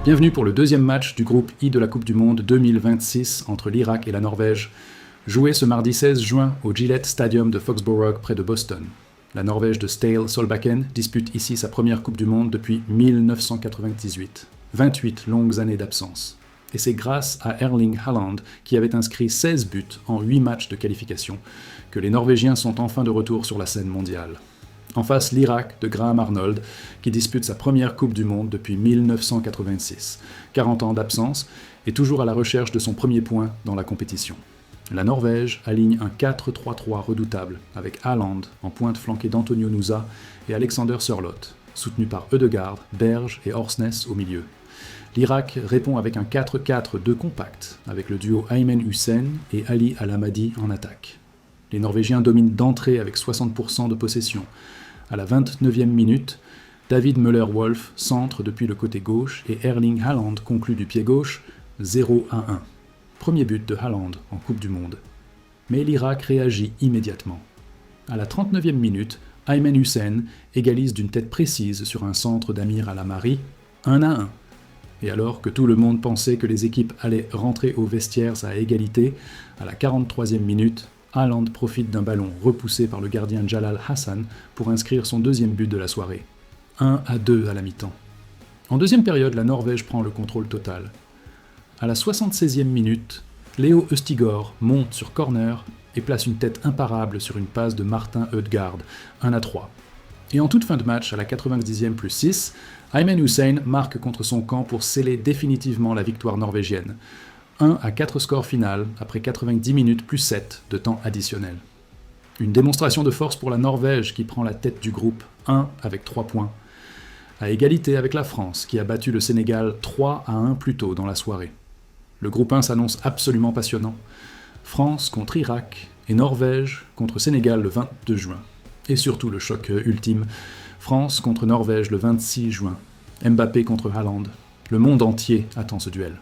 Bienvenue pour le deuxième match du groupe I de la Coupe du Monde 2026 entre l'Irak et la Norvège, joué ce mardi 16 juin au Gillette Stadium de Foxborough près de Boston. La Norvège de Ståle Solbakken dispute ici sa première Coupe du Monde depuis 1998. 28 longues années d'absence. Et c'est grâce à Erling Haaland, qui avait inscrit 16 buts en 8 matchs de qualification, que les Norvégiens sont enfin de retour sur la scène mondiale. En face, l'Irak de Graham Arnold, qui dispute sa première Coupe du Monde depuis 1986. 40 ans d'absence et toujours à la recherche de son premier point dans la compétition. La Norvège aligne un 4-3-3 redoutable, avec Haaland en pointe flanqué d'Antonio Nusa et Alexander Sørloth, soutenu par Ødegaard, Berge et Orsnes au milieu. L'Irak répond avec un 4-4-2 compact, avec le duo Aymen Hüseyin et Ali Al-Hamadi en attaque. Les Norvégiens dominent d'entrée avec 60% de possession. À la 29e minute, David Müller-Wölf centre depuis le côté gauche et Erling Haaland conclut du pied gauche 0-1. Premier but de Haaland en Coupe du Monde. Mais l'Irak réagit immédiatement. À la 39e minute, Aymen Hüseyin égalise d'une tête précise sur un centre d'Amir Al-Amari 1-1. Et alors que tout le monde pensait que les équipes allaient rentrer aux vestiaires à égalité, à la 43e minute, Haaland profite d'un ballon repoussé par le gardien Jalal Hassan pour inscrire son deuxième but de la soirée. 1-2 à la mi-temps. En deuxième période, la Norvège prend le contrôle total. À la 76e minute, Léo Østigård monte sur corner et place une tête imparable sur une passe de Martin Ødegaard, 1-3. Et en toute fin de match, à la 90e plus 6, Aymen Hüseyin marque contre son camp pour sceller définitivement la victoire norvégienne. 1-4 score final, après 90 minutes plus 7 de temps additionnel. Une démonstration de force pour la Norvège qui prend la tête du groupe 1 avec 3 points, à égalité avec la France qui a battu le Sénégal 3-1 plus tôt dans la soirée. Le groupe 1 s'annonce absolument passionnant. France contre Irak et Norvège contre Sénégal le 22 juin. Et surtout le choc ultime, France contre Norvège le 26 juin. Mbappé contre Haaland. Le monde entier attend ce duel.